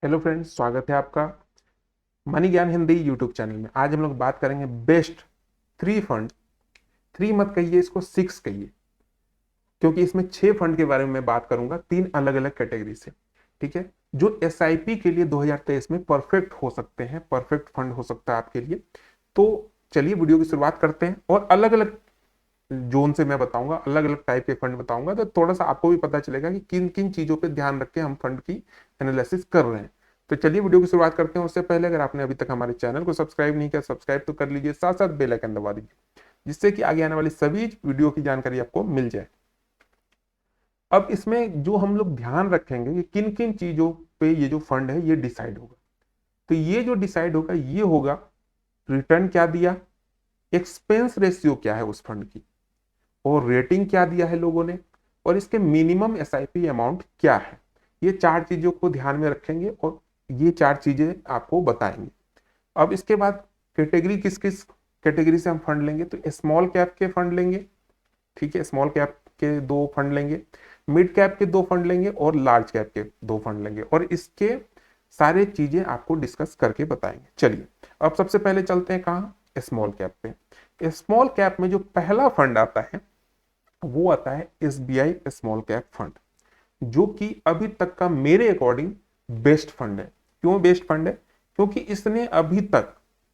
Hello friends, स्वागत है आपका मनी ज्ञान हिंदी यूट्यूब चैनल में। आज हम लोग बात करेंगे बेस्ट थ्री फंड। थ्री मत कहिए, इसको सिक्स कहिए, क्योंकि इसमें छह फंड के बारे में मैं बात करूंगा, तीन अलग अलग कैटेगरी से। ठीक है, जो एसआईपी के लिए 2023 में परफेक्ट हो सकते हैं, परफेक्ट फंड हो सकता है आपके लिए। तो चलिए वीडियो की शुरुआत करते हैं और अलग अलग जोन से मैं बताऊंगा, अलग अलग टाइप के फंड बताऊंगा, तो थोड़ा सा आपको भी पता चलेगा कि किन किन चीजों पे ध्यान रख के हम फंड की एनालिसिस कर रहे हैं। तो चलिए वीडियो की शुरुआत करते हैं। उससे पहले अगर आपने अभी तक हमारे चैनल को सब्सक्राइब नहीं किया, सब्सक्राइब तो कर लीजिए, साथ साथ बेल आइकन दबा दीजिए, जिससे कि आगे आने वाली सभी वीडियो की जानकारी आपको मिल जाए। अब इसमें जो हम लोग ध्यान रखेंगे कि किन किन चीजों पे ये जो फंड है ये डिसाइड होगा। तो ये जो डिसाइड होगा ये होगा, रिटर्न क्या दिया, एक्सपेंस रेशियो क्या है उस फंड की, और रेटिंग क्या दिया है लोगों ने, और इसके मिनिमम एसआईपी अमाउंट क्या है। ये चार चीजों को ध्यान में रखेंगे और ये चार चीजें आपको बताएंगे। अब इसके बाद कैटेगरी, किस किस कैटेगरी से हम फंड लेंगे, तो स्मॉल कैप के फंड लेंगे। ठीक है, स्मॉल कैप के दो फंड लेंगे, मिड कैप के दो फंड लेंगे और लार्ज कैप के दो फंड लेंगे, और इसके सारे चीजें आपको डिस्कस करके बताएंगे। चलिए अब सबसे पहले चलते हैं कहाँ, स्मॉल कैप पे। स्मॉल कैप में जो पहला फंड आता है वो आता है एसबीआई स्मॉल कैप फंड, जो कि अभी तक का मेरे अकॉर्डिंग बेस्ट फंड है। क्यों बेस्ट फंड है? क्योंकि इसने अभी तक,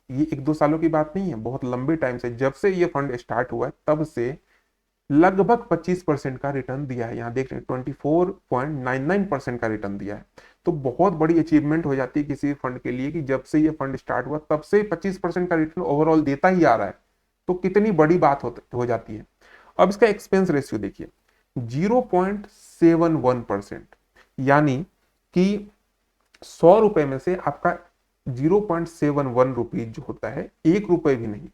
ये एक दो सालों की बात नहीं है, बहुत लंबे टाइम से, जब से ये फंड स्टार्ट हुआ है तब से लगभग 25% का रिटर्न दिया है। यहाँ देख रहे हैं 24.99% का रिटर्न दिया है। तो बहुत बड़ी अचीवमेंट हो जाती है किसी फंड के लिए कि जब से ये फंड स्टार्ट हुआ तब से 25% का रिटर्न ओवरऑल देता ही आ रहा है। तो कितनी बड़ी बात हो जाती है। अब इसका एक्सपेंस रेशियो देखिए, 0.71%, यानी कि 100 रुपए में से आपका 0.71 रुपीज जो होता है, 1 रुपए भी नहीं,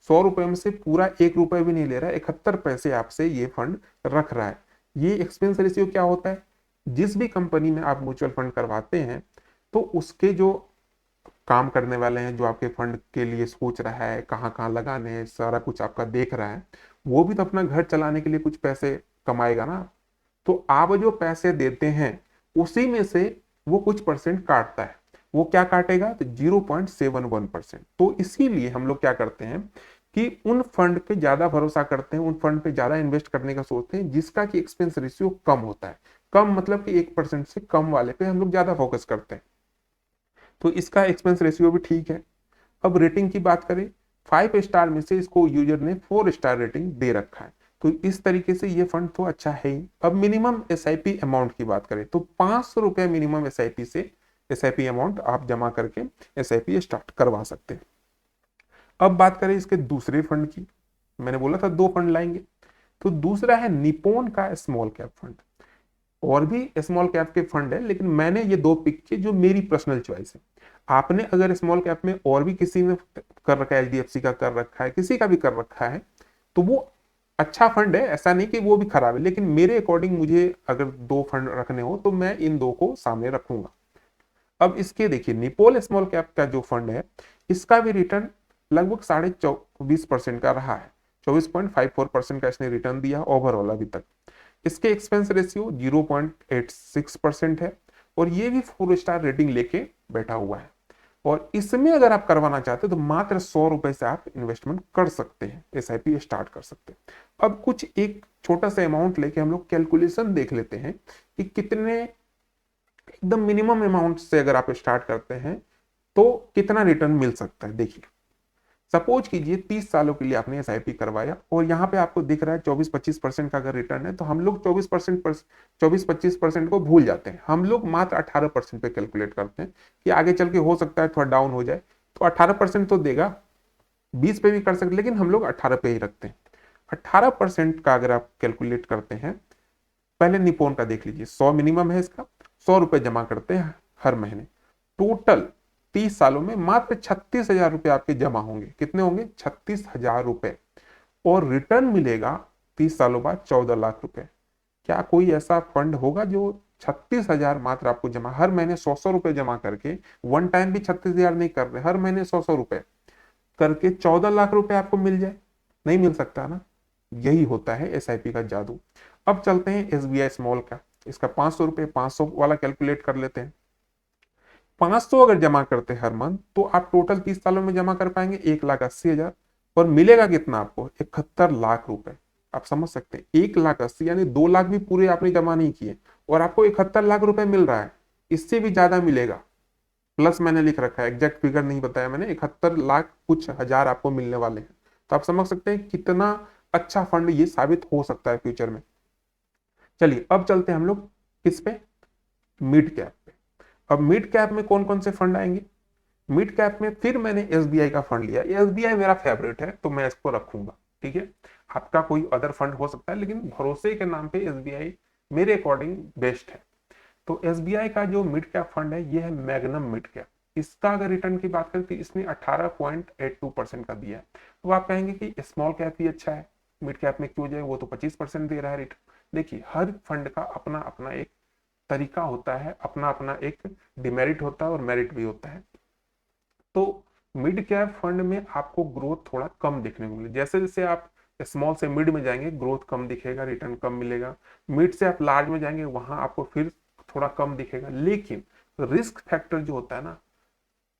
100 रुपए में से पूरा 1 रुपए भी नहीं ले रहा है, 71 पैसे आपसे ये फंड रख रहा है। ये एक्सपेंस रेशियो क्या होता है? जिस भी कंपनी में आप म्यूचुअल फंड करवाते हैं तो उसके जो काम करने वाले हैं, जो आपके फंड के लिए सोच रहा है कहाँ कहाँ लगाने हैं, सारा कुछ आपका देख रहा है, वो भी तो अपना घर चलाने के लिए कुछ पैसे कमाएगा ना। तो आप जो पैसे देते हैं उसी में से वो कुछ परसेंट काटता है। वो क्या काटेगा? तो 0.71%। तो इसीलिए हम लोग क्या करते हैं कि उन फंड पे ज्यादा भरोसा करते हैं, उन फंड पे ज्यादा इन्वेस्ट करने का सोचते हैं जिसका कि एक्सपेंस रेशियो कम होता है। कम मतलब कि 1% से कम वाले पे हम लोग ज्यादा फोकस करते हैं। तो इसका एक्सपेंस रेशियो भी ठीक है। अब रेटिंग की बात करें, 5 स्टार में से इसको यूजर ने 4 स्टार रेटिंग दे रखा है। तो इस तरीके से ये फंड तो अच्छा है ही। अब मिनिमम एसआईपी अमाउंट की बात करें तो 500 रुपया मिनिमम एसआईपी से, एसआईपी अमाउंट आप जमा करके एसआईपी स्टार्ट करवा सकते हैं। अब बात करें इसके दूसरे फंड की, मैंने बोला था दो फंड लाएंगे। तो दूसरा है निपोन का स्मॉल कैप फंड। और भी स्मॉल कैप के फंड है, लेकिन मैंने ये दो पिक किए जो मेरी पर्सनल चॉइस है। आपने अगर स्मॉल कैप में और भी किसी ने कर रखा है, एचडीएफसी का कर रखा है, किसी का भी कर रखा है, तो वो अच्छा फंड है, ऐसा नहीं कि वो भी खराब है। लेकिन मेरे अकॉर्डिंग मुझे अगर दो फंड रखने हो तो मैं इन दो को सामने रखूंगा। अब इसके देखिए, निपोल स्मॉल कैप का जो फंड है, इसका भी रिटर्न लगभग 24.5% का रहा है। 24.54% का इसने रिटर्न दिया ओवरऑल अभी तक। इसके एक्सपेंस रेशियो 0.86% है, और ये भी 4 स्टार रेटिंग लेके बैठा हुआ है। और इसमें अगर आप करवाना चाहते हो तो मात्र 100 रुपए से आप इन्वेस्टमेंट कर सकते हैं, एसआईपी स्टार्ट कर सकते हैं। अब कुछ एक छोटा सा अमाउंट लेके हम लोग कैलकुलेशन देख लेते हैं कि कितने, एकदम मिनिमम अमाउंट से अगर आप स्टार्ट करते हैं तो कितना रिटर्न मिल सकता है। देखिए, सपोज कीजिए 30 सालों के लिए आपने एसआईपी करवाया और यहाँ पे आपको दिख रहा है 24-25% का अगर रिटर्न है, तो हम लोग 24-25% को भूल जाते हैं। हम लोग मात्र 18% पे कैलकुलेट करते हैं कि आगे चल के हो सकता है थोड़ा डाउन हो जाए, तो 18% तो देगा। 20 पे भी कर सकते, लेकिन हम लोग 18 पे ही रखते हैं। 18% का अगर आप कैलकुलेट करते हैं, पहले निपोन का देख लीजिए, 100 मिनिमम है इसका, 100 रुपए जमा करते हैं हर महीने। टोटल 30 सालों में मात्र 36,000 रुपए आपके जमा होंगे। कितने होंगे? 36,000 रुपए। और रिटर्न मिलेगा 30 सालों बाद 14 लाख रुपए। क्या कोई ऐसा फंड होगा जो 36,000 मात्र आपको जमा, हर महीने 100-100 रुपए जमा करके, वन टाइम भी 36,000 नहीं कर रहे, हर महीने 100-100 रुपए करके 14 लाख रुपए आपको मिल जाए? नहीं मिल सकता ना। यही होता है एसआईपी का जादू। अब चलते हैं एसबीआई स्मॉल का, इसका 500 रुपए, 500 वाला कैलकुलेट कर लेते हैं। 500 अगर जमा करते हैं हर मंथ तो आप टोटल 30 सालों में जमा कर पाएंगे 1,80,000 और मिलेगा कितना आपको 71 लाख रुपए। आप समझ सकते हैं 1,80,000 यानी 2 लाख भी पूरे आपने जमा नहीं किए और आपको 71 लाख रुपए मिल रहा है। इससे भी ज्यादा मिलेगा, प्लस मैंने लिख रखा है, एग्जैक्ट फिगर नहीं बताया मैंने, 71 लाख कुछ हजार आपको मिलने वाले हैं। तो आप समझ सकते हैं कितना अच्छा फंड ये साबित हो सकता है फ्यूचर में। चलिए अब चलते हैं हम लोग किस पे, मिड कैप पे। अब मिड कैप में कौन कौन से फंड आएंगे? मिड कैप में फिर मैंने एसबीआई का फंड लिया, एसबीआई मेरा फेवरेट है तो मैं इसको रखूंगा। ठीक है, आपका कोई अदर फंड हो सकता है लेकिन भरोसे के नाम पे एसबीआई मेरे अकॉर्डिंग बेस्ट है। तो एसबीआई का जो मिड कैप फंड है ये है मैग्नम मिड कैप। इसका अगर रिटर्न की बात करें तो इसने 18.82% का दिया है। तो आप कहेंगे कि स्मॉल कैप ही अच्छा है, मिड कैप में क्यों जाए, वो तो 25% दे रहा है रिटर्न। देखिए हर फंड का अपना अपना एक तरीका होता है, अपना अपना एक डिमेरिट होता है और मेरिट भी होता है। तो मिड कैप फंड में आपको ग्रोथ थोड़ा कम देखने को मिले, जैसे जैसे आप स्मॉल से मिड में जाएंगे ग्रोथ कम दिखेगा, रिटर्न कम मिलेगा। मिड से आप लार्ज में जाएंगे वहां आपको फिर थोड़ा कम दिखेगा, लेकिन रिस्क फैक्टर जो होता है ना,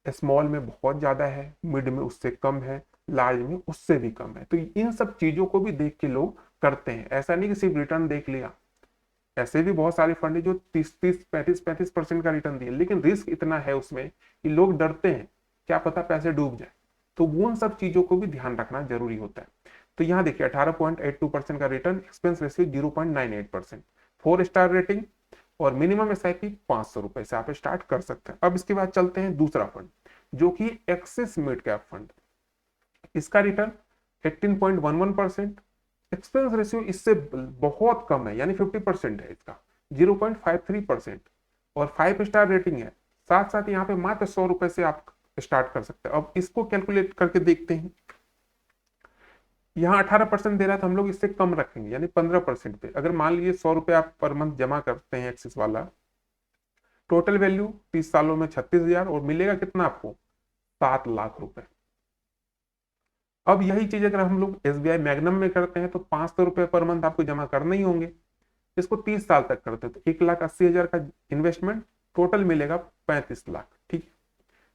स्मॉल में बहुत ज्यादा है, मिड में उससे कम है, लार्ज में उससे भी कम है। तो इन सब चीजों को भी देख के लोग करते हैं, ऐसा नहीं कि सिर्फ रिटर्न देख लिया। ऐसे भी बहुत सारे फंड है जो 30-35% का रिटर्न दिए, लेकिन रिस्क इतना है उसमें कि लोग डरते हैं क्या पता पैसे डूब जाए। तो उन सब चीजों को भी ध्यान रखना जरूरी होता है। तो यहाँ देखिए 18.82% का return, expense ratio 0.98%, 4 star rating और मिनिमम एसआईपी 500 रुपए से आप स्टार्ट कर सकते हैं। अब इसके बाद चलते हैं दूसरा फंड जो कि एक्सिस मिड कैप फंड। इसका रिटर्न 18.11%, एक्सपेंस रेशियो इससे बहुत कम है यानी 50% है इसका, 0.53%, और 5 स्टार रेटिंग है। साथ साथ यहाँ पे मात्र 100 रुपए से आप स्टार्ट कर सकते हैं। अब इसको कैलकुलेट करके देखते हैं, यहाँ 18% दे रहा है तो हम लोग इससे कम रखेंगे यानी 15% पे। अगर मान लीजिए 100 रुपए आप पर मंथ जमा करते हैं एक्सिस वाला, टोटल वैल्यू 30 सालों में 36,000 और मिलेगा कितना आपको 7 लाख रुपए। अब यही चीज अगर हम लोग एसबीआई मैग्नम में करते हैं तो 500 रुपए पर मंथ आपको जमा करने ही होंगे। इसको 30 साल तक करते हैं तो 1,80,000 का इन्वेस्टमेंट, टोटल मिलेगा 35 लाख। ठीक है,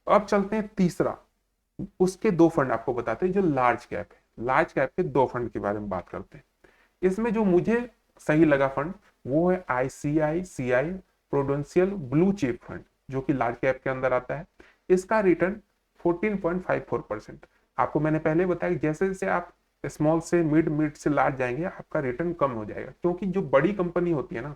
अब चलते हैं तीसरा, उसके दो फंड आपको बताते हैं जो लार्ज कैप है। लार्ज कैप के दो फंड के बारे में बात करते हैं। इसमें जो मुझे सही लगा फंड वो है ICICI prudential blue chip fund, जो कि लार्ज कैप के अंदर आता है। इसका रिटर्न 14.54%। आपको मैंने पहले बताया कि जैसे जैसे आप स्मॉल से मिड, मिड से लार्ज जाएंगे आपका रिटर्न कम हो जाएगा, क्योंकि जो बड़ी कंपनी होती है ना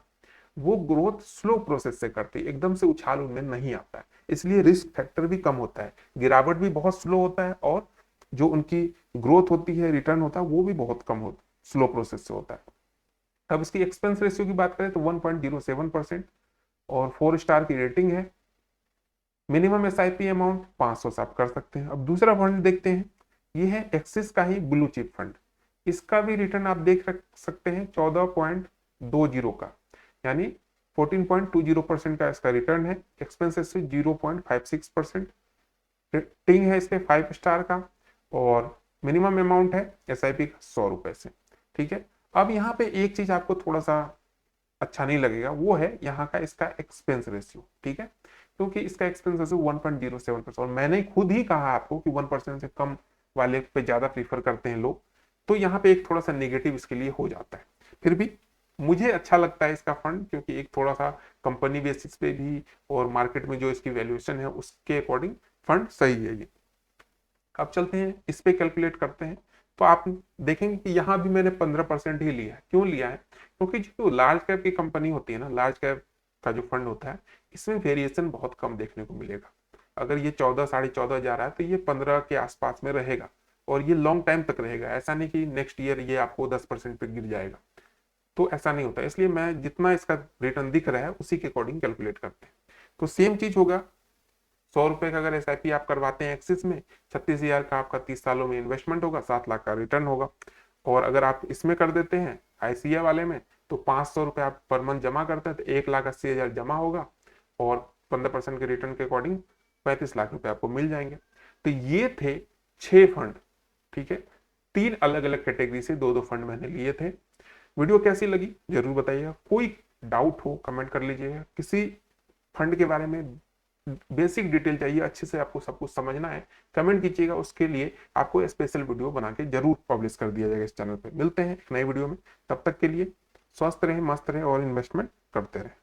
वो ग्रोथ स्लो प्रोसेस से करती है, एकदम से उछाल उनमें नहीं आता है, इसलिए रिस्क फैक्टर भी कम होता है, गिरावट भी बहुत स्लो होता है और जो उनकी ग्रोथ होती है, रिटर्न होता है वो भी बहुत कम होता है, स्लो प्रोसेस से होता है। अब इसकी एक्सपेंस रेशियो की बात करें तो 1.07% और 4 स्टार की रेटिंग है। मिनिमम एसआईपी अमाउंट 500 से आप कर सकते हैं। अब दूसरा फंड देखते हैं, ये है एक्सिस का ही ब्लू चिप फंड। इसका भी रिटर्न आप देख सकते हैं 14.20 का, यानी 14.20% का इसका रिटर्न है। एक्सपेंसेस से 0.56%, रेटिंग है इसके 5 स्टार का और मिनिमम अमाउंट है एसआईपी का 100 रुपए से। ठीक है, अब यहाँ पे एक चीज आपको थोड़ा सा अच्छा नहीं लगेगा, वो है यहाँ का इसका एक्सपेंस रेशियो। ठीक है, क्योंकि इसका एक्सपेंस रेशियो 1.07%, और मैंने खुद ही कहा आपको कि 1% से कम वाले पे ज्यादा प्रीफर करते हैं लोग, तो यहाँ पे एक थोड़ा सा नेगेटिव इसके लिए हो जाता है। फिर भी मुझे अच्छा लगता है इसका फंड, क्योंकि एक थोड़ा सा कंपनी बेसिस पे भी और मार्केट में जो इसकी वैल्यूएशन है उसके अकॉर्डिंग फंड सही है ये। अब चलते हैं इस पे कैलकुलेट करते हैं, तो आप देखेंगे कि यहाँ भी मैंने 15% ही लिया है। क्यों लिया है? क्योंकि जो लार्ज कैप की कंपनी होती है ना, लार्ज कैप का जो फंड होता है इसमें वेरिएशन बहुत कम देखने को मिलेगा। अगर ये 14 14.5 जा रहा है तो ये 15 के आसपास में रहेगा और ये लॉन्ग टाइम तक रहेगा, ऐसा नहीं कि नेक्स्ट ईयर ये आपको 10% पे गिर जाएगा, तो ऐसा नहीं होता। इसलिए मैं जितना इसका रिटर्न दिख रहा है उसी के अकॉर्डिंग कैलकुलेट करते हैं। तो सेम चीज होगा, 100 रुपए का अगर एसआईपी आप करवाते हैं एक्सिस में, 36,000 का आपका 30 सालों में इन्वेस्टमेंट होगा, 7 लाख का रिटर्न होगा। और अगर आप इसमें कर देते हैं आईसीआई वाले में तो 500 रुपए आप पर मंथ जमा करते हैं तो 1,80,000 जमा होगा और 15% के रिटर्न के अकॉर्डिंग 35 लाख रुपए आपको मिल जाएंगे। तो ये थे 6 फंड। ठीक है, 3 अलग अलग कैटेगरी से दो दो फंड मैंने लिए थे। वीडियो कैसी लगी जरूर बताइएगा, कोई डाउट हो कमेंट कर लीजिएगा, किसी फंड के बारे में बेसिक डिटेल चाहिए, अच्छे से आपको सब कुछ समझना है, कमेंट कीजिएगा, उसके लिए आपको स्पेशल वीडियो बना के जरूर पब्लिश कर दिया जाएगा इस चैनल पे। मिलते हैं एक नई वीडियो में, तब तक के लिए स्वस्थ रहें, मस्त रहें और इन्वेस्टमेंट करते रहें।